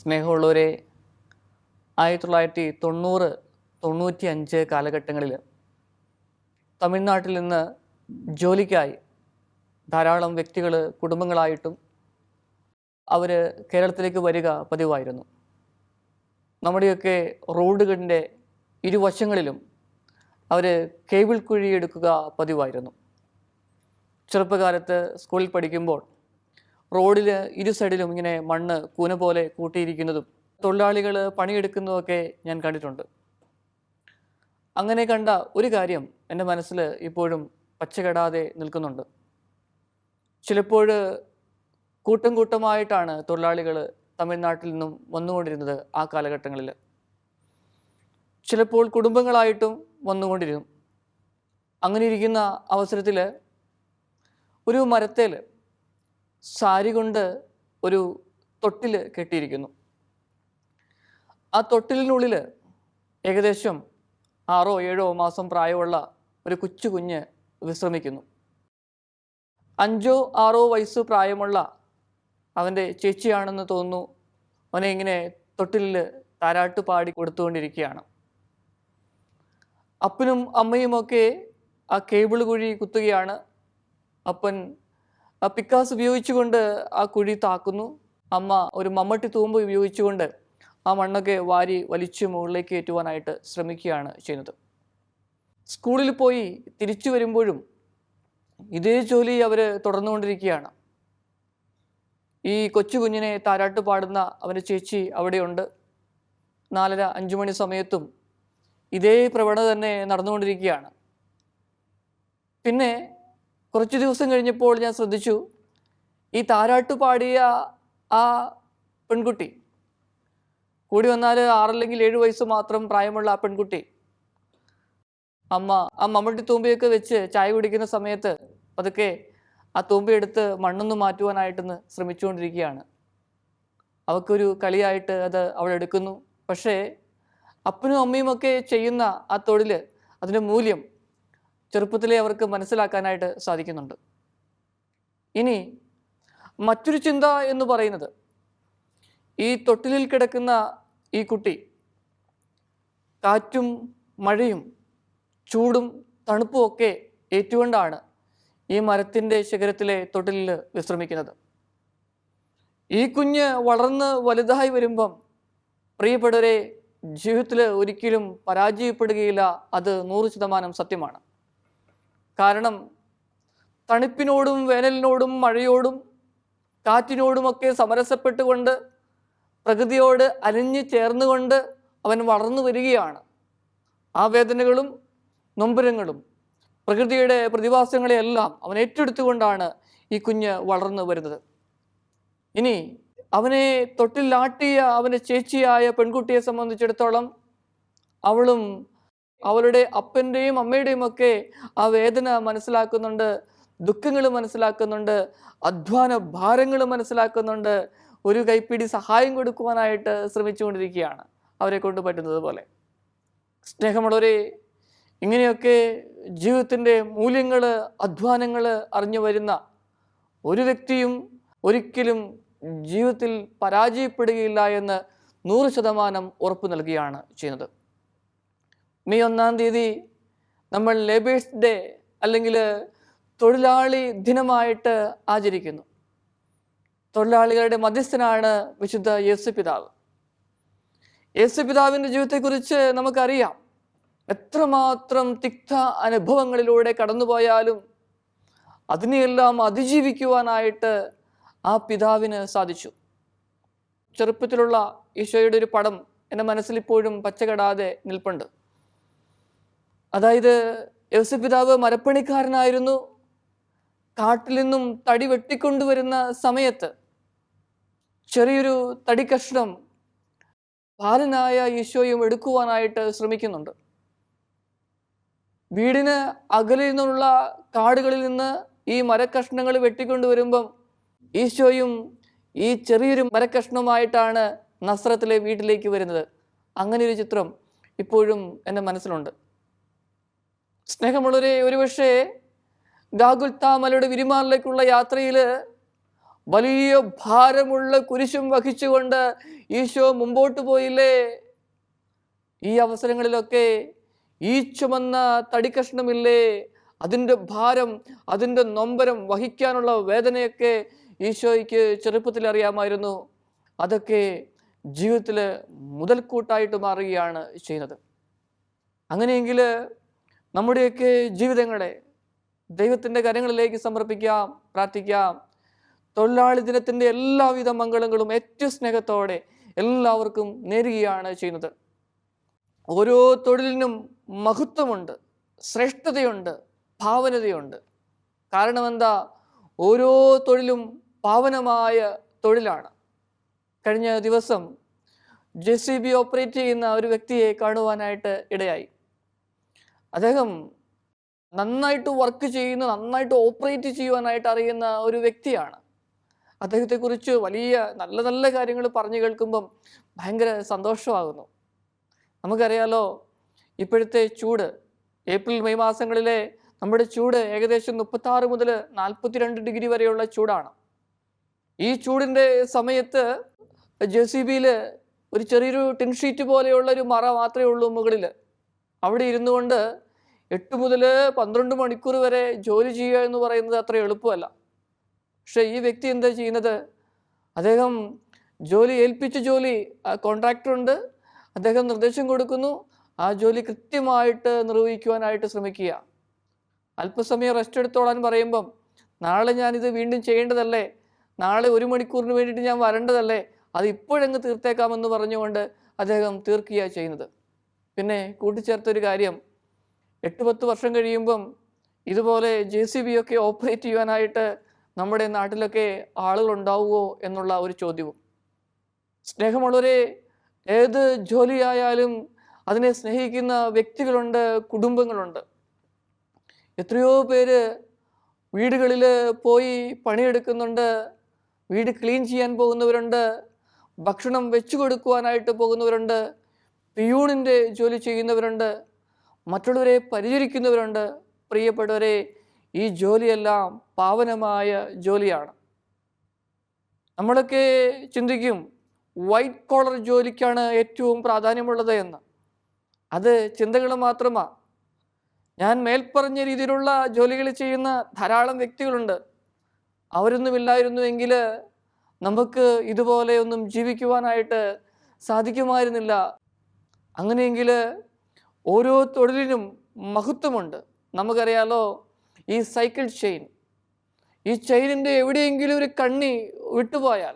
സ്നേഹമുള്ളവരെ, 1990-95 കാലഘട്ടങ്ങളിൽ തമിഴ്നാട്ടിൽ നിന്ന് ജോലിക്കായി ധാരാളം വ്യക്തികൾ കുടുംബങ്ങളായിട്ടും അവർ കേരളത്തിലേക്ക് വരിക പതിവായിരുന്നു. നമ്മുടെയൊക്കെ റോഡുകളിൻ്റെ ഇരുവശങ്ങളിലും അവർ കേബിൾ കുഴി എടുക്കുക പതിവായിരുന്നു. ചെറുപ്പകാലത്ത് സ്കൂളിൽ പഠിക്കുമ്പോൾ റോഡിൽ ഇരു സൈഡിലും ഇങ്ങനെ മണ്ണ് കൂന പോലെ കൂട്ടിയിരിക്കുന്നതും തൊഴിലാളികൾ പണിയെടുക്കുന്നതൊക്കെ ഞാൻ കണ്ടിട്ടുണ്ട്. അങ്ങനെ കണ്ട ഒരു കാര്യം എൻ്റെ മനസ്സിൽ ഇപ്പോഴും പച്ചകെടാതെ നിൽക്കുന്നുണ്ട്. ചിലപ്പോൾ കൂട്ടം കൂട്ടമായിട്ടാണ് തൊഴിലാളികൾ തമിഴ്നാട്ടിൽ നിന്നും വന്നുകൊണ്ടിരുന്നത്. ആ കാലഘട്ടങ്ങളിൽ ചിലപ്പോൾ കുടുംബങ്ങളായിട്ടും വന്നുകൊണ്ടിരുന്നു. അങ്ങനെ ഇരിക്കുന്ന അവസരത്തിൽ ഒരു മരത്തേൽ സാരി കൊണ്ട് ഒരു തൊട്ടിൽ കെട്ടിയിരിക്കുന്നു. ആ തൊട്ടിലിനുള്ളിൽ ഏകദേശം 6-7 മാസം പ്രായമുള്ള ഒരു കൊച്ചു കുഞ്ഞ് വിശ്രമിക്കുന്നു. 5-6 വയസ്സ് പ്രായമുള്ള അവൻ്റെ ചേച്ചിയാണെന്ന് തോന്നുന്നു. അവനെ ഇങ്ങനെ തൊട്ടിലിൽ താരാട്ട് പാടി കൊടുത്തുകൊണ്ടിരിക്കുകയാണ്. അപ്പനും അമ്മയുമൊക്കെ ആ കേബിൾ കുഴി കുത്തുകയാണ്. അപ്പൻ പിക്കാസ് ഉപയോഗിച്ചുകൊണ്ട് ആ കുഴി താക്കുന്നു. അമ്മ ഒരു മമ്മട്ടി തൂമ്പ് ഉപയോഗിച്ചുകൊണ്ട് ആ മണ്ണൊക്കെ വാരി വലിച്ചു മുകളിലേക്ക് കയറ്റുവാനായിട്ട് ശ്രമിക്കുകയാണ് ചെയ്യുന്നത്. സ്കൂളിൽ പോയി തിരിച്ചു വരുമ്പോഴും ഇതേ ജോലി അവർ തുടർന്നുകൊണ്ടിരിക്കുകയാണ്. ഈ കൊച്ചു കുഞ്ഞിനെ താരാട്ട് പാടുന്ന അവൻ്റെ ചേച്ചി അവിടെയുണ്ട്. 4:30-5 മണി സമയത്തും ഇതേ പ്രവണത തന്നെ നടന്നുകൊണ്ടിരിക്കുകയാണ്. പിന്നെ കുറച്ച് ദിവസം കഴിഞ്ഞപ്പോൾ ഞാൻ ശ്രദ്ധിച്ചു, ഈ താരാട്ട് പാടിയ ആ പെൺകുട്ടി, കൂടി വന്നാൽ 6 അല്ലെങ്കിൽ 7 വയസ്സ് മാത്രം പ്രായമുള്ള ആ പെൺകുട്ടി, അമ്മ ആ മമ്മട്ടി തൂമ്പയൊക്കെ വെച്ച് ചായ കുടിക്കുന്ന സമയത്ത് അതൊക്കെ ആ തൂമ്പയെടുത്ത് മണ്ണൊന്ന് മാറ്റുവാനായിട്ടൊന്ന് ശ്രമിച്ചുകൊണ്ടിരിക്കുകയാണ്. അവൾക്കൊരു കളിയായിട്ട് അത് അവൾ എടുക്കുന്നു. പക്ഷേ അപ്പനും അമ്മയും ഒക്കെ ചെയ്യുന്ന ആ തൊഴിൽ, അതിൻ്റെ മൂല്യം ചെറുപ്പത്തിലേ അവർക്ക് മനസ്സിലാക്കാനായിട്ട് സാധിക്കുന്നുണ്ട്. ഇനി മറ്റൊരു ചിന്ത എന്ന് പറയുന്നത്, ഈ തൊട്ടിലിൽ കിടക്കുന്ന ഈ കുട്ടി കാറ്റും മഴയും ചൂടും തണുപ്പും ഒക്കെ ഏറ്റുകൊണ്ടാണ് ഈ മരത്തിൻ്റെ ശിഖരത്തിലെ തൊട്ടിലിൽ വിശ്രമിക്കുന്നത്. ഈ കുഞ്ഞ് വളർന്ന് വലുതായി വരുമ്പം പ്രിയപ്പെട്ടവരെ, ജീവിതത്തിൽ ഒരിക്കലും പരാജയപ്പെടുകയില്ല. അത് 100% സത്യമാണ്. കാരണം തണുപ്പിനോടും വേനലിനോടും മഴയോടും കാറ്റിനോടുമൊക്കെ സമരസപ്പെട്ടുകൊണ്ട് പ്രകൃതിയോട് അലിഞ്ഞു ചേർന്നുകൊണ്ട് അവൻ വളർന്നു വരികയാണ്. ആ വേദനകളും നൊമ്പരങ്ങളും പ്രകൃതിയുടെ പ്രതിഭാസങ്ങളെയെല്ലാം അവൻ ഏറ്റെടുത്തുകൊണ്ടാണ് ഈ കുഞ്ഞ് വളർന്നു വരുന്നത്. ഇനി അവനെ തൊട്ടിലാട്ടിയ അവൻ്റെ ചേച്ചിയായ പെൺകുട്ടിയെ സംബന്ധിച്ചിടത്തോളം അവളും അവളുടെ അപ്പൻ്റെയും അമ്മയുടെയും ഒക്കെ ആ വേദന മനസ്സിലാക്കുന്നുണ്ട്, ദുഃഖങ്ങൾ മനസ്സിലാക്കുന്നുണ്ട്, അധ്വാന ഭാരങ്ങൾ മനസ്സിലാക്കുന്നുണ്ട്. ഒരു കൈപ്പിടി സഹായം കൊടുക്കുവാനായിട്ട് ശ്രമിച്ചുകൊണ്ടിരിക്കുകയാണ് അവരെ കൊണ്ട് പറ്റുന്നത് പോലെ. സ്നേഹമുള്ളവരെ, ഇങ്ങനെയൊക്കെ ജീവിതത്തിൻ്റെ മൂല്യങ്ങൾ, അധ്വാനങ്ങൾ അറിഞ്ഞു വരുന്ന ഒരു വ്യക്തിയും ഒരിക്കലും ജീവിതത്തിൽ പരാജയപ്പെടുകയില്ല എന്ന് 100% ഉറപ്പ് നൽകുകയാണ് ചെയ്യുന്നത്. മെയ് 1-ാം തീയതി നമ്മൾ ലേബേഴ്സ് ഡേ അല്ലെങ്കിൽ തൊഴിലാളി ദിനമായിട്ട് ആചരിക്കുന്നു. തൊഴിലാളികളുടെ മധ്യസ്ഥനാണ് വിശുദ്ധ യേശുപിതാവ്. യേശുപിതാവിൻ്റെ ജീവിതത്തെക്കുറിച്ച് നമുക്കറിയാം. എത്രമാത്രം തിക്ത അനുഭവങ്ങളിലൂടെ കടന്നുപോയാലും അതിനെയെല്ലാം അതിജീവിക്കുവാനായിട്ട് ആ പിതാവിന് സാധിച്ചു. ചെറുപ്പത്തിലുള്ള ഈശോയുടെ ഒരു പടം എൻ്റെ മനസ്സിലിപ്പോഴും പച്ചകെടാതെ നിൽപ്പുണ്ട്. അതായത് യേശുപിതാവ് മരപ്പണിക്കാരനായിരുന്നു. കാട്ടിൽ നിന്നും തടി വെട്ടിക്കൊണ്ടുവരുന്ന സമയത്ത് ചെറിയൊരു തടി കഷ്ണം ബാലനായ ഈശോയും എടുക്കുവാനായിട്ട് ശ്രമിക്കുന്നുണ്ട്. വീടിന് അകലിൽ നിന്നുള്ള കാടുകളിൽ നിന്ന് ഈ മരക്കഷ്ണങ്ങൾ വെട്ടിക്കൊണ്ടുവരുമ്പം ഈശോയും ഈ ചെറിയൊരു മരക്കഷ്ണമായിട്ടാണ് നസ്രത്തിലെ വീട്ടിലേക്ക് വരുന്നത്. അങ്ങനെ ഒരു ചിത്രം ഇപ്പോഴും എൻ്റെ മനസ്സിലുണ്ട്. സ്നേഹമുള്ളവരെ, ഒരുപക്ഷെ ഗാഗുൽത്താ മലയുടെ വിരിമാറിലേക്കുള്ള യാത്രയിൽ വലിയ ഭാരമുള്ള കുരിശും വഹിച്ചുകൊണ്ട് ഈശോ മുമ്പോട്ട് പോയില്ലേ? ഈ അവസരങ്ങളിലൊക്കെ ഈ ചുമന്ന തടിക്കഷ്ണമില്ലേ, അതിൻ്റെ ഭാരം, അതിൻ്റെ നൊമ്പരം വഹിക്കാനുള്ള വേദനയൊക്കെ ഈശോയ്ക്ക് ചെറുപ്പത്തിൽ അറിയാമായിരുന്നു. അതൊക്കെ ജീവിതത്തിൽ മുതൽക്കൂട്ടായിട്ട് മാറുകയാണ് ചെയ്യുന്നത്. അങ്ങനെയെങ്കിൽ നമ്മുടെയൊക്കെ ജീവിതങ്ങളെ ദൈവത്തിൻ്റെ കരങ്ങളിലേക്ക് സമർപ്പിക്കാം, പ്രാർത്ഥിക്കാം. തൊഴിലാളി ദിനത്തിൻ്റെ എല്ലാവിധ മംഗളങ്ങളും ഏറ്റവും സ്നേഹത്തോടെ എല്ലാവർക്കും നേരുകയാണ് ചെയ്യുന്നത്. ഓരോ തൊഴിലിനും മഹത്വമുണ്ട്, ശ്രേഷ്ഠതയുണ്ട്, ഭാവനതയുണ്ട്. കാരണം എന്താ? ഓരോ തൊഴിലും പാവനമായ തൊഴിലാണ്. കഴിഞ്ഞ ദിവസം JCB ഓപ്പറേറ്റ് ചെയ്യുന്ന ഒരു വ്യക്തിയെ കാണുവാനായിട്ട് ഇടയായി. അദ്ദേഹം നന്നായിട്ട് വർക്ക് ചെയ്യുന്ന, നന്നായിട്ട് ഓപ്പറേറ്റ് ചെയ്യുവാനായിട്ട് അറിയുന്ന ഒരു വ്യക്തിയാണ്. അദ്ദേഹത്തെക്കുറിച്ച് വലിയ നല്ല നല്ല കാര്യങ്ങൾ പറഞ്ഞു കേൾക്കുമ്പം ഭയങ്കര സന്തോഷമാകുന്നു. നമുക്കറിയാലോ, ഇപ്പോഴത്തെ ചൂട്, ഏപ്രിൽ മെയ് മാസങ്ങളിലെ നമ്മുടെ ചൂട് ഏകദേശം 36 മുതൽ 42 ഡിഗ്രി വരെയുള്ള ചൂടാണ്. ഈ ചൂടിൻ്റെ സമയത്ത് JCBയിൽ ഒരു ചെറിയൊരു ടിൻ ഷീറ്റ് പോലെയുള്ള ഒരു മറ മാത്രമേ ഉള്ളൂ മുകളിൽ. അവിടെ ഇരുന്നു കൊണ്ട് 8 മുതൽ 12 മണിക്കൂർ വരെ ജോലി ചെയ്യുക എന്ന് പറയുന്നത് അത്ര എളുപ്പമല്ല. പക്ഷേ ഈ വ്യക്തി എന്താ ചെയ്യുന്നത്? അദ്ദേഹം ഏൽപ്പിച്ച ജോലി, കോൺട്രാക്ടറുണ്ട്, അദ്ദേഹം നിർദ്ദേശം കൊടുക്കുന്നു, ആ ജോലി കൃത്യമായിട്ട് നിർവഹിക്കുവാനായിട്ട് ശ്രമിക്കുക. അല്പസമയം റെസ്റ്റ് എടുത്തോളാൻ പറയുമ്പം, നാളെ ഞാനിത് വീണ്ടും ചെയ്യേണ്ടതല്ലേ, നാളെ 1 മണിക്കൂറിന് വേണ്ടിയിട്ട് ഞാൻ വരേണ്ടതല്ലേ, അത് ഇപ്പോഴങ്ങ് തീർത്തേക്കാമെന്ന് പറഞ്ഞുകൊണ്ട് അദ്ദേഹം തീർക്കുകയാണ് ചെയ്യുന്നത്. പിന്നെ കൂട്ടിച്ചേർത്തൊരു കാര്യം, 8-10 വർഷം കഴിയുമ്പം ഇതുപോലെ JCB ഒക്കെ ഓപ്പറേറ്റ് ചെയ്യുവാനായിട്ട് നമ്മുടെ നാട്ടിലൊക്കെ ആളുകൾ ഉണ്ടാവുമോ എന്നുള്ള ഒരു ചോദ്യവും. സ്നേഹമുള്ളവരെ, ഏത് ജോലിയായാലും അതിനെ സ്നേഹിക്കുന്ന വ്യക്തികളുണ്ട്, കുടുംബങ്ങളുണ്ട്. എത്രയോ പേര് വീടുകളിൽ പോയി പണിയെടുക്കുന്നുണ്ട്, വീട് ക്ലീൻ ചെയ്യാൻ പോകുന്നവരുണ്ട്, ഭക്ഷണം വെച്ചു കൊടുക്കുവാനായിട്ട് പോകുന്നവരുണ്ട്, പിയൂണിൻ്റെ ജോലി ചെയ്യുന്നവരുണ്ട്, മറ്റുള്ളവരെ പരിചരിക്കുന്നവരുണ്ട്. പ്രിയപ്പെട്ടവരെ, ഈ ജോലിയെല്ലാം പാവനമായ ജോലിയാണ്. നമ്മളൊക്കെ ചിന്തിക്കും വൈറ്റ് കോളർ ജോലിക്കാണ് ഏറ്റവും പ്രാധാന്യമുള്ളത് എന്ന്. അത് ചിന്തകൾ മാത്രമാണ്. ഞാൻ മേൽപ്പറഞ്ഞ രീതിയിലുള്ള ജോലികൾ ചെയ്യുന്ന ധാരാളം വ്യക്തികളുണ്ട്. അവരൊന്നുമില്ലായിരുന്നുവെങ്കിൽ നമുക്ക് ഇതുപോലെ ഒന്നും ജീവിക്കുവാനായിട്ട് സാധിക്കുമായിരുന്നില്ല. അങ്ങനെയെങ്കിൽ ഓരോ തൊഴിലിനും മഹത്വമുണ്ട്. നമുക്കറിയാലോ, ഈ സൈക്കിൾ ചെയിൻ, ഈ ചെയിനിൻ്റെ എവിടെയെങ്കിലും ഒരു കണ്ണി വിട്ടുപോയാൽ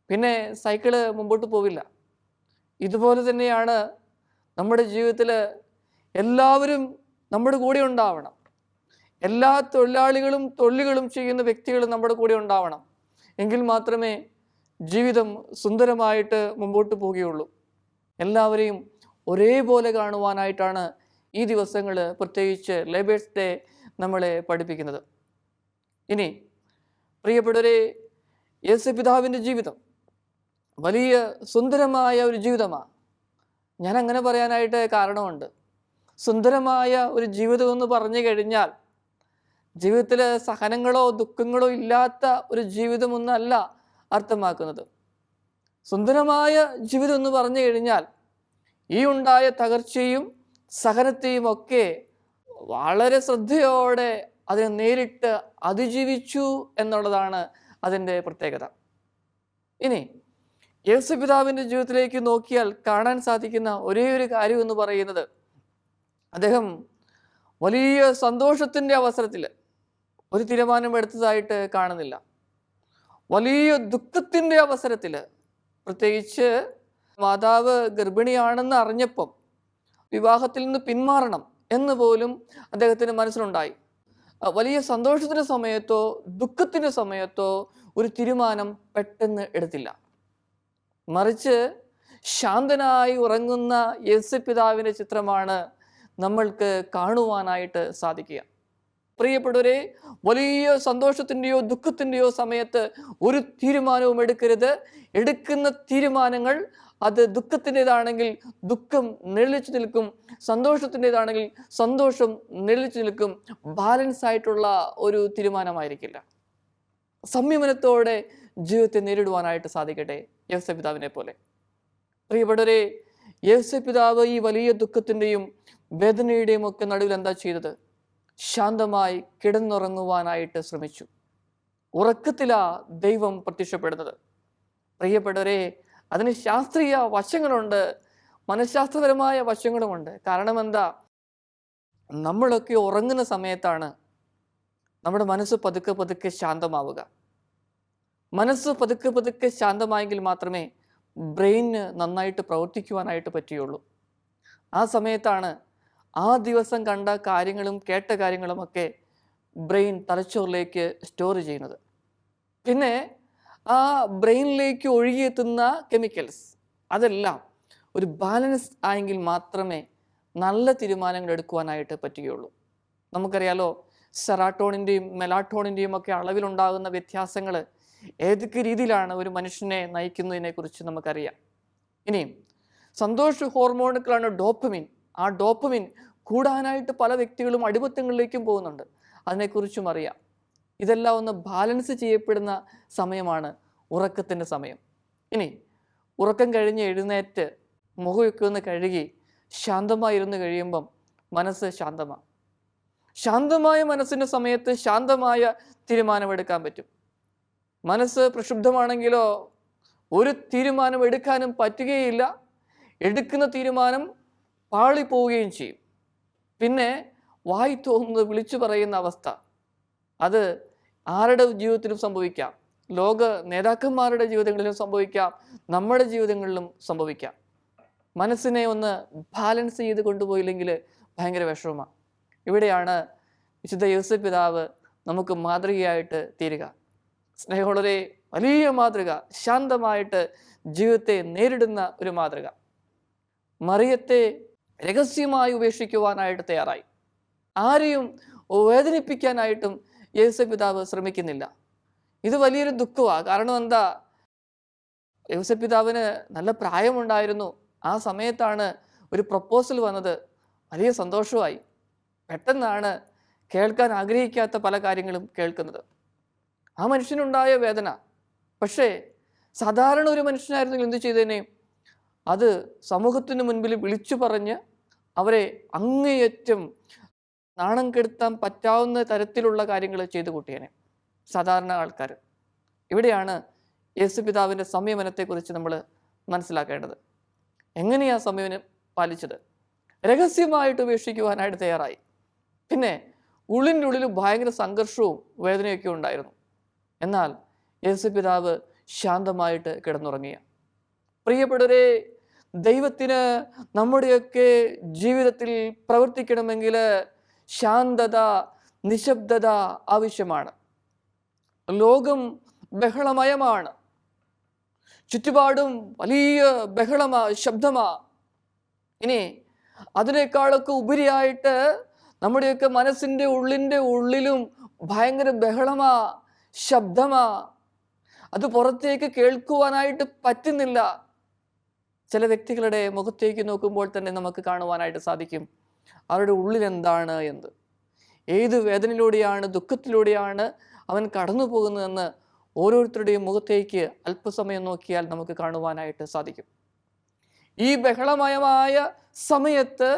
പിന്നെ സൈക്കിള് മുമ്പോട്ട് പോവില്ല. ഇതുപോലെ തന്നെയാണ് നമ്മുടെ ജീവിതത്തിൽ എല്ലാവരും നമ്മുടെ കൂടെ ഉണ്ടാവണം. എല്ലാ തൊഴിലുകളും ചെയ്യുന്ന വ്യക്തികളും നമ്മുടെ കൂടെ ഉണ്ടാവണം. എങ്കിൽ മാത്രമേ ജീവിതം സുന്ദരമായിട്ട് മുമ്പോട്ട് പോവുകയുള്ളൂ. എല്ലാവരെയും ഒരേപോലെ കാണുവാനായിട്ടാണ് ഈ ദിവസങ്ങൾ, പ്രത്യേകിച്ച് ലേബേഴ്സ് ഡേ, നമ്മളെ പഠിപ്പിക്കുന്നത്. ഇനി പ്രിയപ്പെട്ടവരെ, യേശുപിതാവിൻ്റെ ജീവിതം വലിയ സുന്ദരമായ ഒരു ജീവിതമാണ്. ഞാൻ അങ്ങനെ പറയാനായിട്ട് കാരണമുണ്ട്. സുന്ദരമായ ഒരു ജീവിതം എന്ന് പറഞ്ഞു കഴിഞ്ഞാൽ ജീവിതത്തിൽ സഹനങ്ങളോ ദുഃഖങ്ങളോ ഇല്ലാത്ത ഒരു ജീവിതമൊന്നല്ല അർത്ഥമാക്കുന്നത്. സുന്ദരമായ ജീവിതം എന്ന് പറഞ്ഞു കഴിഞ്ഞാൽ ഈ ഉണ്ടായ തകർച്ചയും സഹനത്തെയും ഒക്കെ വളരെ ശ്രദ്ധയോടെ അതിനെ നേരിട്ട് അതിജീവിച്ചു എന്നുള്ളതാണ് അതിൻ്റെ പ്രത്യേകത. ഇനി യേശുപിതാവിൻ്റെ ജീവിതത്തിലേക്ക് നോക്കിയാൽ കാണാൻ സാധിക്കുന്ന ഒരേ ഒരു കാര്യം എന്ന് പറയുന്നത്, അദ്ദേഹം വലിയ സന്തോഷത്തിൻ്റെ അവസരത്തിൽ ഒരു തീരുമാനമെടുത്തതായിട്ട് കാണുന്നില്ല. വലിയ ദുഃഖത്തിൻ്റെ അവസരത്തിൽ, പ്രത്യേകിച്ച് മാതാവ് ഗർഭിണിയാണെന്ന് അറിഞ്ഞപ്പം വിവാഹത്തിൽ നിന്ന് പിന്മാറണം എന്ന് പോലും അദ്ദേഹത്തിന് മനസ്സിലുണ്ടായി. വലിയ സന്തോഷത്തിൻ്റെ സമയത്തോ ദുഃഖത്തിൻ്റെ സമയത്തോ ഒരു തീരുമാനം പെട്ടെന്ന് എടുത്തില്ല. മറിച്ച് ശാന്തനായി ഉറങ്ങുന്ന യേശുപിതാവിൻ്റെ ചിത്രമാണ് നമ്മൾക്ക് കാണുവാനായിട്ട് സാധിക്കുക. പ്രിയപ്പെട്ടവരെ, വലിയ സന്തോഷത്തിൻ്റെയോ ദുഃഖത്തിൻ്റെയോ സമയത്ത് ഒരു തീരുമാനവും എടുക്കരുത്. എടുക്കുന്ന തീരുമാനങ്ങൾ അത് ദുഃഖത്തിൻ്റെതാണെങ്കിൽ ദുഃഖം നിഴലിച്ചു നിൽക്കും, സന്തോഷത്തിൻ്റെതാണെങ്കിൽ സന്തോഷം നിഴലിച്ചു നിൽക്കും. ബാലൻസ് ആയിട്ടുള്ള ഒരു തീരുമാനമായിരിക്കില്ല. സംയമനത്തോടെ ജീവിതത്തെ നേരിടുവാനായിട്ട് സാധിക്കട്ടെ, യോസേപ്പ് പിതാവിനെ പോലെ. പ്രിയപ്പെട്ടവരെ, യോസേപ്പ് പിതാവ് ഈ വലിയ ദുഃഖത്തിൻ്റെയും വേദനയുടെയും ഒക്കെ നടുവിൽ എന്താ ചെയ്തത്? ശാന്തമായി കിടന്നുറങ്ങുവാനായിട്ട് ശ്രമിച്ചു. ഉറക്കത്തിലാ ദൈവം പ്രത്യക്ഷപ്പെടുന്നത്. പ്രിയപ്പെട്ടവരെ, അതിന് ശാസ്ത്രീയ വശങ്ങളുണ്ട്, മനഃശാസ്ത്രപരമായ വശങ്ങളുമുണ്ട്. കാരണം എന്താ? നമ്മളൊക്കെ ഉറങ്ങുന്ന സമയത്താണ് നമ്മുടെ മനസ്സ് പതുക്കെ പതുക്കെ ശാന്തമാവുക. മനസ്സ് പതുക്കെ പതുക്കെ ശാന്തമായെങ്കിൽ മാത്രമേ ബ്രെയിന് നന്നായിട്ട് പ്രവർത്തിക്കുവാനായിട്ട് പറ്റുകയുള്ളൂ. ആ സമയത്താണ് ആ ദിവസം കണ്ട കാര്യങ്ങളും കേട്ട കാര്യങ്ങളുമൊക്കെ ബ്രെയിൻ തലച്ചോറിലേക്ക് സ്റ്റോർ ചെയ്യുന്നത്. പിന്നെ ആ ബ്രെയിനിലേക്ക് ഒഴുകിയെത്തുന്ന കെമിക്കൽസ് അതെല്ലാം ഒരു ബാലൻസ് ആയെങ്കിൽ മാത്രമേ നല്ല തീരുമാനങ്ങൾ എടുക്കുവാനായിട്ട് പറ്റുകയുള്ളൂ. നമുക്കറിയാലോ, സെറാട്ടോണിൻ്റെയും മെലാട്ടോണിൻ്റെയും ഒക്കെ അളവിലുണ്ടാകുന്ന വ്യത്യാസങ്ങൾ ഏതൊക്കെ രീതിയിലാണ് ഒരു മനുഷ്യനെ നയിക്കുന്നതിനെ കുറിച്ച് നമുക്കറിയാം. ഇനിയും സന്തോഷ ഹോർമോണുകളാണ് ഡോപ്പമിൻ. ആ ഡോപ്പമിൻ കൂടാനായിട്ട് പല വ്യക്തികളും അടിമത്തങ്ങളിലേക്കും പോകുന്നുണ്ട്. അതിനെക്കുറിച്ചും അറിയാം. ഇതെല്ലാം ഒന്ന് ബാലൻസ് ചെയ്യപ്പെടുന്ന സമയമാണ് ഉറക്കത്തിൻ്റെ സമയം. ഇനി ഉറക്കം കഴിഞ്ഞ് എഴുന്നേറ്റ് മുഖമൊക്കെ ഒന്ന് കഴുകി ശാന്തമായിരുന്നു കഴിയുമ്പം മനസ്സ് ശാന്തമാണ്. ശാന്തമായ മനസ്സിൻ്റെ സമയത്ത് ശാന്തമായ തീരുമാനമെടുക്കാൻ പറ്റും. മനസ്സ് പ്രക്ഷുബ്ധമാണെങ്കിലോ ഒരു തീരുമാനം എടുക്കാനും പറ്റുകയില്ല. എടുക്കുന്ന തീരുമാനം പാളിപ്പോവുകയും ചെയ്യും. പിന്നെ വായി തോന്നുന്നത് വിളിച്ചു പറയുന്ന അവസ്ഥ, അത് ആരുടെ ജീവിതത്തിലും സംഭവിക്കാം. ലോക നേതാക്കന്മാരുടെ ജീവിതങ്ങളിലും സംഭവിക്കാം, നമ്മുടെ ജീവിതങ്ങളിലും സംഭവിക്കാം. മനസ്സിനെ ഒന്ന് ബാലൻസ് ചെയ്ത് കൊണ്ടുപോയില്ലെങ്കിൽ ഭയങ്കര വിഷമമാണ്. ഇവിടെയാണ് വിശുദ്ധ യോസേപ്പ് പിതാവ് നമുക്ക് മാതൃകയായിട്ട് തീരുക. സ്നേഹമുള്ളവരെ, വലിയ മാതൃക, ശാന്തമായിട്ട് ജീവിതത്തെ നേരിടുന്ന ഒരു മാതൃക. മറിയത്തെ രഹസ്യമായി ഉപേക്ഷിക്കുവാനായിട്ട് തയ്യാറായി. ആരെയും വേദനിപ്പിക്കാനായിട്ടും യോസേപ്പ് പിതാവ് ശ്രമിക്കുന്നില്ല. ഇത് വലിയൊരു ദുഃഖമാണ്. കാരണം എന്താ? യോസേപ്പ് പിതാവിന് നല്ല പ്രായമുണ്ടായിരുന്നു. ആ സമയത്താണ് ഒരു പ്രപ്പോസൽ വന്നത്. വലിയ സന്തോഷമായി. പെട്ടെന്നാണ് കേൾക്കാൻ ആഗ്രഹിക്കാത്ത പല കാര്യങ്ങളും കേൾക്കുന്നത്. ആ മനുഷ്യനുണ്ടായ വേദന. പക്ഷേ സാധാരണ ഒരു മനുഷ്യനായിരുന്നെങ്കിൽ എന്ത് ചെയ്തേനെ? അത് സമൂഹത്തിന് മുൻപിൽ വിളിച്ചു പറഞ്ഞ് അവരെ അങ്ങേയറ്റം നാണം കെടുത്താൻ പറ്റാവുന്ന തരത്തിലുള്ള കാര്യങ്ങൾ ചെയ്തു കൂട്ടിയേനെ സാധാരണ ആൾക്കാർ. ഇവിടെയാണ് യോസേപ്പ് പിതാവിൻ്റെ സംയമനത്തെക്കുറിച്ച് നമ്മൾ മനസ്സിലാക്കേണ്ടത്. എങ്ങനെയാ സംയമനം പാലിച്ചത്? രഹസ്യമായിട്ട് ഉപേക്ഷിക്കുവാനായിട്ട് തയ്യാറായി. പിന്നെ ഉള്ളിൻ്റെ ഉള്ളിൽ ഭയങ്കര സംഘർഷവും വേദനയൊക്കെ ഉണ്ടായിരുന്നു. എന്നാൽ യോസേപ്പ് പിതാവ് ശാന്തമായിട്ട് കിടന്നുറങ്ങിയ. പ്രിയപ്പെട്ടവരെ, ദൈവത്തിന് നമ്മുടെയൊക്കെ ജീവിതത്തിൽ പ്രവർത്തിക്കണമെങ്കിൽ ശാന്തത, നിശബ്ദത ആവശ്യമാണ്. ലോകം ബഹളമയമാണ്. ചുറ്റുപാടും വലിയ ബഹളമാ, ശബ്ദമാ. ഇനി അതിനേക്കാളൊക്കെ ഉപരിയായിട്ട് നമ്മുടെയൊക്കെ മനസ്സിൻ്റെ ഉള്ളിലും ഭയങ്കര ബഹളമാ, ശബ്ദമാ. അത് പുറത്തേക്ക് കേൾക്കുവാനായിട്ട് പറ്റുന്നില്ല. ചില വ്യക്തികളുടെ മുഖത്തേക്ക് നോക്കുമ്പോൾ തന്നെ നമുക്ക് കാണുവാനായിട്ട് സാധിക്കും അവരുടെ ഉള്ളിൽ എന്താണ് എന്ന്. ഏത് വേദനയിലൂടെയാണ്, ദുഃഖത്തിലൂടെയാണ് അവൻ കടന്നു പോകുന്നതെന്ന് ഓരോരുത്തരുടെയും മുഖത്തേക്ക് അല്പസമയം നോക്കിയാൽ നമുക്ക് കാണുവാനായിട്ട് സാധിക്കും. ഈ ബഹളമയമായ സമയത്ത്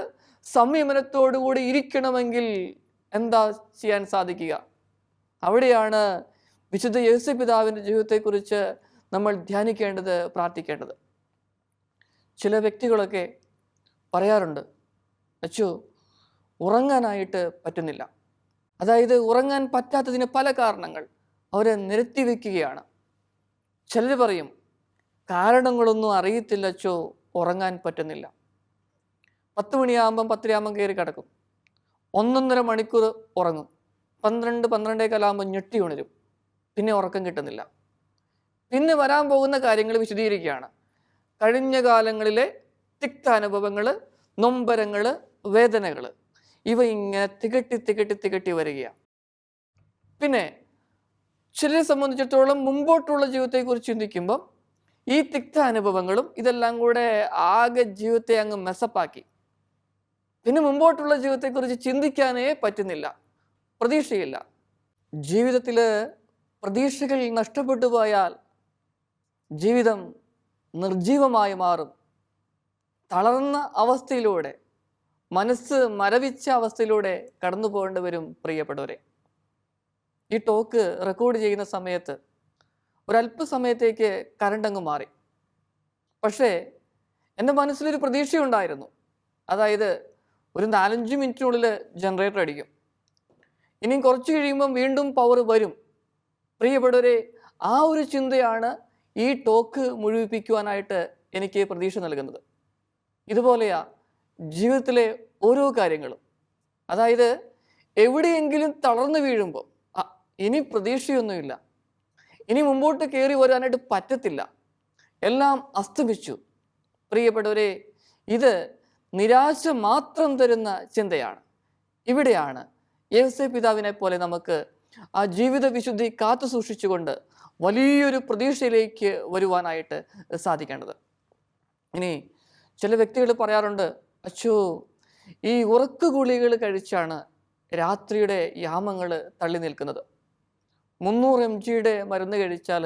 സംയമനത്തോടുകൂടി ഇരിക്കണമെങ്കിൽ എന്താ ചെയ്യാൻ സാധിക്കുക? അവിടെയാണ് വിശുദ്ധ യോസേപ്പ് പിതാവിൻ്റെ ജീവിതത്തെക്കുറിച്ച് നമ്മൾ ധ്യാനിക്കേണ്ടത്, പ്രാർത്ഥിക്കേണ്ടത്. ചില വ്യക്തികളൊക്കെ പറയാറുണ്ട്, അച്ചോ ഉറങ്ങാനായിട്ട് പറ്റുന്നില്ല. അതായത് ഉറങ്ങാൻ പറ്റാത്തതിന് പല കാരണങ്ങൾ അവരെ നിരത്തി വയ്ക്കുകയാണ്. ചിലർ പറയും, കാരണങ്ങളൊന്നും അറിയത്തില്ല അച്ചോ, ഉറങ്ങാൻ പറ്റുന്നില്ല. 10 മണിയാകുമ്പം 10:30 കയറി കിടക്കും, 1.5 മണിക്കൂർ ഉറങ്ങും, 12-12:15 ഞെട്ടി ഉണരും, പിന്നെ ഉറക്കം കിട്ടുന്നില്ല. പിന്നെ വരാൻ പോകുന്ന കാര്യങ്ങൾ വിശദീകരിക്കുകയാണ്. കഴിഞ്ഞ കാലങ്ങളിലെ തിക്താനുഭവങ്ങൾ, നൊമ്പരങ്ങൾ, വേദനകൾ, ഇവ ഇങ്ങനെ തികട്ടി വരികയാണ്. പിന്നെ ചിലരെ സംബന്ധിച്ചിടത്തോളം മുമ്പോട്ടുള്ള ജീവിതത്തെക്കുറിച്ച് ചിന്തിക്കുമ്പം ഈ തിക്താനുഭവങ്ങളും ഇതെല്ലാം കൂടെ ആകെ ജീവിതത്തെ അങ്ങ് മെസ്സപ്പാക്കി. പിന്നെ മുമ്പോട്ടുള്ള ജീവിതത്തെക്കുറിച്ച് ചിന്തിക്കാനേ പറ്റുന്നില്ല, പ്രതീക്ഷയില്ല. ജീവിതത്തിൽ പ്രതീക്ഷകൾ നഷ്ടപ്പെട്ടു പോയാൽ ജീവിതം നിർജീവമായി മാറും. തളർന്ന അവസ്ഥയിലൂടെ, മനസ്സ് മരവിച്ച അവസ്ഥയിലൂടെ കടന്നു പോകേണ്ടി വരും പ്രിയപ്പെട്ടവരെ. ഈ ടോക്ക് റെക്കോർഡ് ചെയ്യുന്ന സമയത്ത് ഒരല്പസമയത്തേക്ക് കറണ്ട് അങ്ങ് മാറി. പക്ഷേ എൻ്റെ മനസ്സിലൊരു പ്രതീക്ഷയുണ്ടായിരുന്നു. അതായത് ഒരു 4-5 മിനിറ്റിനുള്ളിൽ ജനറേറ്റർ അടിക്കും, ഇനിയും കുറച്ച് കഴിയുമ്പം വീണ്ടും പവർ വരും. പ്രിയപ്പെട്ടവരെ, ആ ഒരു ചിന്തയാണ് ഈ ടോക്ക് മുഴുവിപ്പിക്കുവാനായിട്ട് എനിക്ക് പ്രതീക്ഷ നൽകുന്നത്. ഇതുപോലെയാ ജീവിതത്തിലെ ഓരോ കാര്യങ്ങളും. അതായത് എവിടെയെങ്കിലും തളർന്നു വീഴുമ്പോൾ ഇനി പ്രതീക്ഷയൊന്നുമില്ല, ഇനി മുമ്പോട്ട് കയറി വരാനായിട്ട് പറ്റത്തില്ല, എല്ലാം അസ്തമിച്ചു. പ്രിയപ്പെട്ടവരെ, ഇത് നിരാശ മാത്രം തരുന്ന ചിന്തയാണ്. ഇവിടെയാണ് യോസേപ്പ് പിതാവിനെ പോലെ നമുക്ക് ആ ജീവിത വിശുദ്ധി കാത്തു സൂക്ഷിച്ചുകൊണ്ട് വലിയൊരു പ്രതീക്ഷയിലേക്ക് വരുവാനായിട്ട് സാധിക്കേണ്ടത്. ഇനി ചില വ്യക്തികൾ പറയാറുണ്ട്, അച്ചോ, ഈ ഉറക്ക ഗുളികകൾ കഴിച്ചാണ് രാത്രിയുടെ യാമങ്ങൾ തള്ളി നിൽക്കുന്നത്. 300 mg മരുന്ന് കഴിച്ചാൽ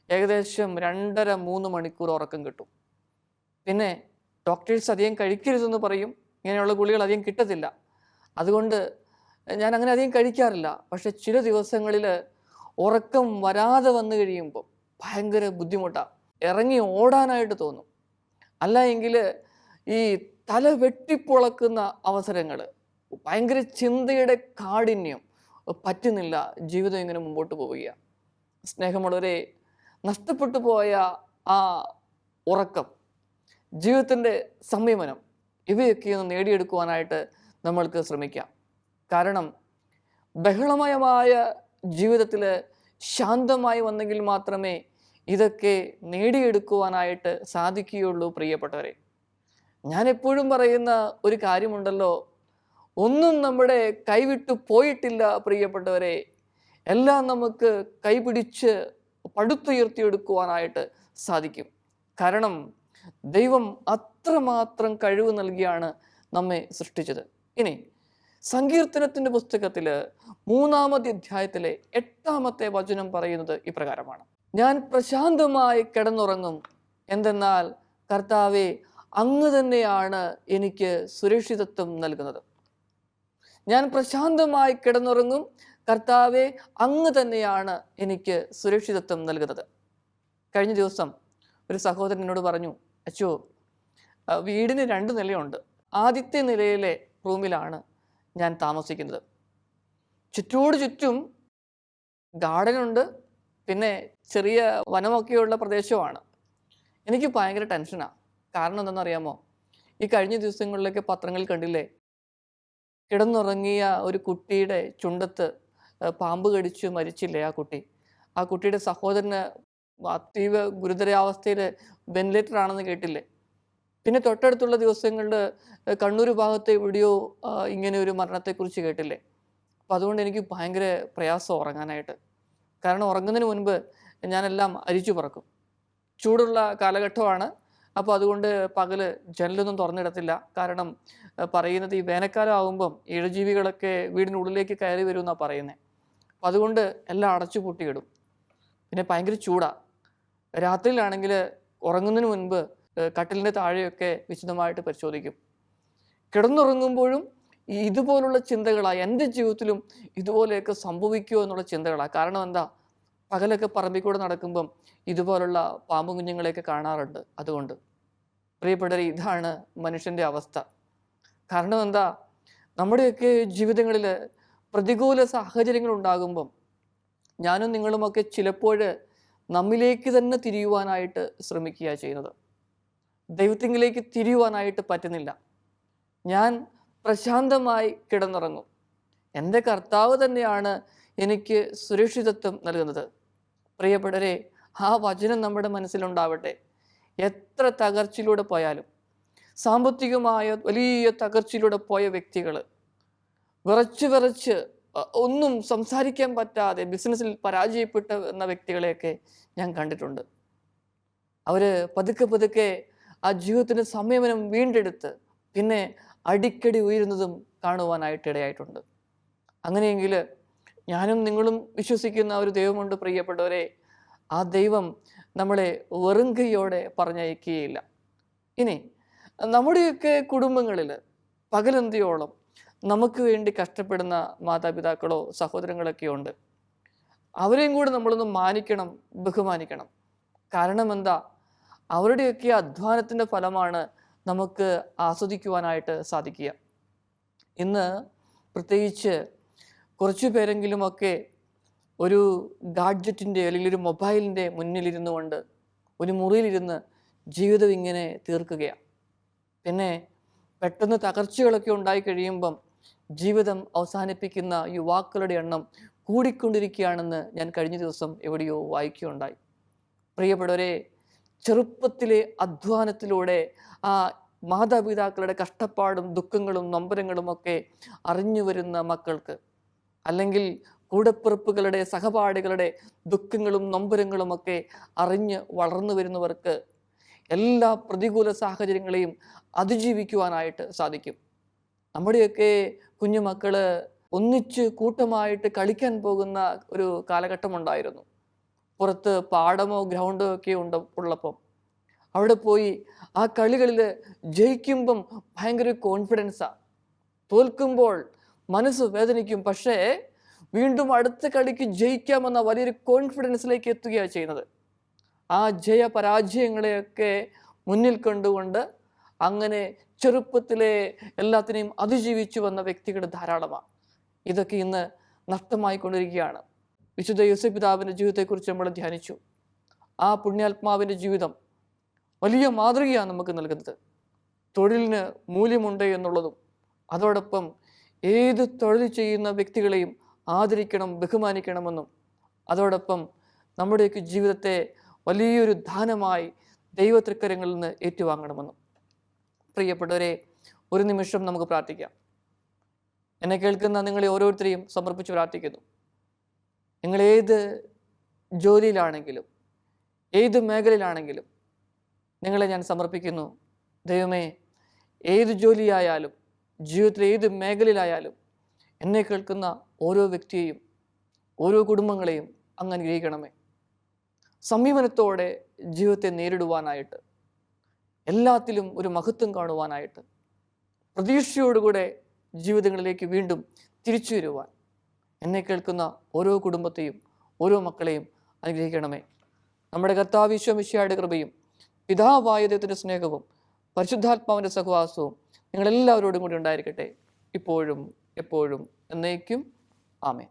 ഏകദേശം 2.5-3 മണിക്കൂർ ഉറക്കം കിട്ടും. പിന്നെ ഡോക്ടേഴ്സ് അധികം കഴിക്കരുതെന്ന് പറയും, ഇങ്ങനെയുള്ള ഗുളികൾ അധികം കിട്ടത്തില്ല, അതുകൊണ്ട് ഞാൻ അങ്ങനെ അധികം കഴിക്കാറില്ല. പക്ഷെ ചില ദിവസങ്ങളിൽ ഉറക്കം വരാതെ വന്നു കഴിയുമ്പോൾ ഭയങ്കര ബുദ്ധിമുട്ടാണ്, ഇറങ്ങി ഓടാനായിട്ട് തോന്നും. അല്ല എങ്കിൽ ഈ തല വെട്ടിപ്പൊളക്കുന്ന അവസരങ്ങൾ, ഭയങ്കര ചിന്തയുടെ കാഠിന്യം, പറ്റുന്നില്ല, ജീവിതം ഇങ്ങനെ മുമ്പോട്ട് പോവുകയാണ്. സ്നേഹമുള്ളവരെ, നഷ്ടപ്പെട്ടു പോയ ആ ഉറക്കം, ജീവിതത്തിൻ്റെ സംയമനം, ഇവയൊക്കെ ഒന്ന് നേടിയെടുക്കുവാനായിട്ട് നമ്മൾക്ക് ശ്രമിക്കാം. കാരണം ബഹളമയമായ ജീവിതത്തിൽ ശാന്തമായി വന്നെങ്കിൽ മാത്രമേ ഇതൊക്കെ നേടിയെടുക്കുവാനായിട്ട് സാധിക്കുകയുള്ളൂ. പ്രിയപ്പെട്ടവരെ, ഞാൻ എപ്പോഴും പറയുന്ന ഒരു കാര്യമുണ്ടല്ലോ, ഒന്നും നമ്മുടെ കൈവിട്ടു പോയിട്ടില്ല പ്രിയപ്പെട്ടവരെ. എല്ലാം നമുക്ക് കൈപിടിച്ച് പടുത്തുയർത്തിയെടുക്കുവാനായിട്ട് സാധിക്കും. കാരണം ദൈവം അത്രമാത്രം കഴിവ് നൽകിയാണ് നമ്മെ സൃഷ്ടിച്ചത്. ഇനി സങ്കീർത്തനത്തിൻ്റെ പുസ്തകത്തിൽ 3-ാമത്തെ അധ്യായത്തിലെ 8-ാമത്തെ വചനം പറയുന്നത് ഇപ്രകാരമാണ്: ഞാൻ പ്രശാന്തമായി കിടന്നുറങ്ങും, എന്തെന്നാൽ കർത്താവേ, അങ്ങ് തന്നെയാണ് എനിക്ക് സുരക്ഷിതത്വം നൽകുന്നത്. ഞാൻ പ്രശാന്തമായി കിടന്നുറങ്ങും, കർത്താവേ, അങ്ങ് തന്നെയാണ് എനിക്ക് സുരക്ഷിതത്വം നൽകുന്നത്. കഴിഞ്ഞ ദിവസം ഒരു സഹോദരൻ എന്നോട് പറഞ്ഞു, അച്ചോ, വീടിന് 2 നിലയുണ്ട്, ആദ്യത്തെ നിലയിലെ റൂമിലാണ് ഞാൻ താമസിക്കുന്നത്. ചുറ്റോട് ചുറ്റും ഗാർഡനുണ്ട്, പിന്നെ ചെറിയ വനമൊക്കെയുള്ള പ്രദേശമാണ്. എനിക്ക് ഭയങ്കര ടെൻഷനാണ്. കാരണം എന്താണെന്നറിയാമോ? ഈ കഴിഞ്ഞ ദിവസങ്ങളിലൊക്കെ പത്രങ്ങളിൽ കണ്ടില്ലേ, കിടന്നുറങ്ങിയ ഒരു കുട്ടിയുടെ ചുണ്ടത്ത് പാമ്പ് കടിച്ച് മരിച്ചില്ലേ ആ കുട്ടി. ആ കുട്ടിയുടെ സഹോദരന് അതീവ ഗുരുതരാവസ്ഥയിൽ വെന്റിലേറ്റർ ആണെന്ന് കേട്ടില്ലേ. പിന്നെ തൊട്ടടുത്തുള്ള ദിവസങ്ങളിൽ കണ്ണൂർ ഭാഗത്തെ എവിടെയോ ഇങ്ങനെ ഒരു മരണത്തെക്കുറിച്ച് കേട്ടില്ലേ. അപ്പോൾ അതുകൊണ്ട് എനിക്ക് ഭയങ്കര പ്രയാസം ഉറങ്ങാനായിട്ട്. കാരണം ഉറങ്ങുന്നതിന് മുൻപ് ഞാനെല്ലാം അരിച്ചു പറക്കും. ചൂടുള്ള കാലഘട്ടമാണ്, അപ്പോൾ അതുകൊണ്ട് പകല് ജനലൊന്നും തുറന്നിടത്തില്ല. കാരണം പറയുന്നത് ഈ വേനൽക്കാലം ആകുമ്പം ഇഴജീവികളൊക്കെ വീടിനുള്ളിലേക്ക് കയറി വരുമെന്നാണ് പറയുന്നത്. അപ്പോൾ അതുകൊണ്ട് എല്ലാം അടച്ചു പൂട്ടിയിടും. പിന്നെ ഭയങ്കര ചൂടാണ്. രാത്രിയിലാണെങ്കിൽ ഉറങ്ങുന്നതിന് മുൻപ് കട്ടിലിൻ്റെ താഴെയൊക്കെ വിശദമായിട്ട് പരിശോധിക്കും. കിടന്നുറങ്ങുമ്പോഴും ഇതുപോലുള്ള ചിന്തകളാണ്. എൻ്റെ ജീവിതത്തിലും ഇതുപോലെയൊക്കെ സംഭവിക്കുമോ എന്നുള്ള ചിന്തകളാണ്. കാരണം എന്താ, പകലൊക്കെ പറമ്പിൽ കൂടെ നടക്കുമ്പം ഇതുപോലുള്ള പാമ്പ് കുഞ്ഞുങ്ങളെയൊക്കെ കാണാറുണ്ട്. അതുകൊണ്ട് പ്രിയപ്പെട്ടവരെ, ഇതാണ് മനുഷ്യൻ്റെ അവസ്ഥ. കാരണം എന്താ, നമ്മുടെയൊക്കെ ജീവിതങ്ങളിൽ പ്രതികൂല സാഹചര്യങ്ങൾ ഉണ്ടാകുമ്പം ഞാനും നിങ്ങളുമൊക്കെ ചിലപ്പോൾ നമ്മിലേക്ക് തന്നെ തിരിയുവാനായിട്ട് ശ്രമിക്കുക ചെയ്യുന്നത്. ദൈവത്തിങ്കിലേക്ക് തിരിയുവാനായിട്ട് പറ്റുന്നില്ല. ഞാൻ പ്രശാന്തമായി കിടന്നുറങ്ങും, എൻ്റെ കർത്താവ് തന്നെയാണ് എനിക്ക് സുരക്ഷിതത്വം നൽകുന്നത്. പ്രിയപ്പെട്ടവരെ, ആ വചനം നമ്മുടെ മനസ്സിലുണ്ടാവട്ടെ. എത്ര തകർച്ചയിലൂടെ പോയാലും, സാമ്പത്തികമായ വലിയ തകർച്ചയിലൂടെ പോയ വ്യക്തികൾ, വിറച്ച് ഒന്നും സംസാരിക്കാൻ പറ്റാതെ ബിസിനസ്സിൽ പരാജയപ്പെട്ട എന്ന വ്യക്തികളെയൊക്കെ ഞാൻ കണ്ടിട്ടുണ്ട്. അവർ പതുക്കെ ആ ജീവിതത്തിൻ്റെ സംയമനം വീണ്ടെടുത്ത് പിന്നെ അടിക്കടി ഉയരുന്നതും കാണുവാനായിട്ട് ഇടയായിട്ടുണ്ട്. അങ്ങനെയെങ്കിൽ ഞാനും നിങ്ങളും വിശ്വസിക്കുന്ന ഒരു ദൈവമുണ്ട് പ്രിയപ്പെട്ടവരെ. ആ ദൈവം നമ്മളെ വെറും കൈയോടെ പറഞ്ഞയക്കുകയില്ല. ഇനി നമ്മുടെയൊക്കെ കുടുംബങ്ങളിൽ പകലന്തിയോളം നമുക്ക് വേണ്ടി കഷ്ടപ്പെടുന്ന മാതാപിതാക്കളോ സഹോദരങ്ങളൊക്കെ ഉണ്ട്. അവരെയും കൂടെ നമ്മളൊന്ന് മാനിക്കണം, ബഹുമാനിക്കണം. കാരണം എന്താ? അവരുടെയൊക്കെ അധ്വാനത്തിൻ്റെ ഫലമാണ് നമുക്ക് ആസ്വദിക്കുവാനായിട്ട് സാധിക്കുക. ഇന്ന് പ്രത്യേകിച്ച് കുറച്ചു പേരെങ്കിലുമൊക്കെ ഒരു ഗാഡ്ജറ്റിൻ്റെ അല്ലെങ്കിൽ ഒരു മൊബൈലിൻ്റെ മുന്നിലിരുന്നു കൊണ്ട് ഒരു മുറിയിലിരുന്ന് ജീവിതം ഇങ്ങനെ തീർക്കുകയാണ്. പിന്നെ പെട്ടെന്ന് തകർച്ചകളൊക്കെ ഉണ്ടായി കഴിയുമ്പം ജീവിതം അവസാനിപ്പിക്കുന്ന യുവാക്കളുടെ എണ്ണം കൂടിക്കൊണ്ടിരിക്കുകയാണെന്ന് ഞാൻ കഴിഞ്ഞ ദിവസം എവിടെയോ വായിക്കുകയുണ്ടായി. പ്രിയപ്പെട്ടവരെ, ചെറുപ്പത്തിലെ അധ്വാനത്തിലൂടെ ആ മാതാപിതാക്കളുടെ കഷ്ടപ്പാടും ദുഃഖങ്ങളും നൊമ്പരങ്ങളും ഒക്കെ അറിഞ്ഞു വരുന്ന മക്കൾക്ക്, അല്ലെങ്കിൽ കൂടപ്പിറപ്പുകളുടെ സഹപാഠികളുടെ ദുഃഖങ്ങളും നൊമ്പരങ്ങളുമൊക്കെ അറിഞ്ഞ് വളർന്നു വരുന്നവർക്ക് എല്ലാ പ്രതികൂല സാഹചര്യങ്ങളെയും അതിജീവിക്കുവാനായിട്ട് സാധിക്കും. നമ്മുടെയൊക്കെ കുഞ്ഞുമക്കൾ ഒന്നിച്ച് കൂട്ടമായിട്ട് കളിക്കാൻ പോകുന്ന ഒരു കാലഘട്ടമുണ്ടായിരുന്നു. പുറത്ത് പാടമോ ഗ്രൗണ്ടോ ഒക്കെ ഉള്ളപ്പം അവിടെ പോയി ആ കളികളിൽ ജയിക്കുമ്പം ഭയങ്കര കോൺഫിഡൻസാണ്. തോൽക്കുമ്പോൾ മനസ്സ് വേദനിക്കും, പക്ഷേ വീണ്ടും അടുത്ത കളിക്ക് ജയിക്കാമെന്ന വലിയൊരു കോൺഫിഡൻസിലേക്ക് എത്തുകയാണ് ചെയ്യുന്നത്. ആ ജയപരാജയങ്ങളെയൊക്കെ മുന്നിൽ കണ്ടുകൊണ്ട് അങ്ങനെ ചെറുപ്പത്തിലെ എല്ലാത്തിനെയും അതിജീവിച്ചു വന്ന വ്യക്തികൾ ധാരാളമാണ്. ഇതൊക്കെ ഇന്ന് നഷ്ടമായിക്കൊണ്ടിരിക്കുകയാണ്. വിശുദ്ധ യോസേപ്പ് പിതാവിൻ്റെ ജീവിതത്തെക്കുറിച്ച് നമ്മൾ ധ്യാനിച്ചു. ആ പുണ്യാത്മാവിൻ്റെ ജീവിതം വലിയ മാതൃകയാണ് നമുക്ക് നൽകുന്നത്. തൊഴിലിന് മൂല്യമുണ്ട് എന്നുള്ളതും, അതോടൊപ്പം ഏത് തൊഴിൽ ചെയ്യുന്ന വ്യക്തികളെയും ആദരിക്കണം, ബഹുമാനിക്കണമെന്നും, അതോടൊപ്പം നമ്മുടെയൊക്കെ ജീവിതത്തെ വലിയൊരു ദാനമായി ദൈവതൃക്കരങ്ങളിൽ നിന്ന് ഏറ്റുവാങ്ങണമെന്നും. പ്രിയപ്പെട്ടവരെ, ഒരു നിമിഷം നമുക്ക് പ്രാർത്ഥിക്കാം. എന്നെ കേൾക്കുന്ന നിങ്ങളെ ഓരോരുത്തരെയും സമർപ്പിച്ച് പ്രാർത്ഥിക്കുന്നു. നിങ്ങൾ ഏത് ജോലിയിലാണെങ്കിലും ഏത് മേഖലയിലാണെങ്കിലും നിങ്ങളെ ഞാൻ സമർപ്പിക്കുന്നു. ദൈവമേ, ഏത് ജോലിയായാലും ജീവിതത്തിലെ ഏത് മേഖലയിലായാലും എന്നെ കേൾക്കുന്ന ഓരോ വ്യക്തിയെയും ഓരോ കുടുംബങ്ങളെയും അങ്ങ് അനുഗ്രഹിക്കണമേ. സംയമനത്തോടെ ജീവിതത്തെ നേരിടുവാനായിട്ട്, എല്ലാത്തിലും ഒരു മഹത്വം കാണുവാനായിട്ട്, പ്രതീക്ഷയോടുകൂടെ ജീവിതങ്ങളിലേക്ക് വീണ്ടും തിരിച്ചു വരുവാൻ എന്നെ കേൾക്കുന്ന ഓരോ കുടുംബത്തെയും ഓരോ മക്കളെയും അനുഗ്രഹിക്കണമേ. നമ്മുടെ കർത്താവ് ഈശോ മിശിഹായുടെ കൃപയും പിതാവായ ദൈവത്തിൻ്റെ സ്നേഹവും പരിശുദ്ധാത്മാവിൻ്റെ സഹവാസവും നിങ്ങളെല്ലാവരോടും കൂടി ഉണ്ടായിരിക്കട്ടെ, ഇപ്പോഴും എപ്പോഴും എന്നേക്കും. ആമേൻ.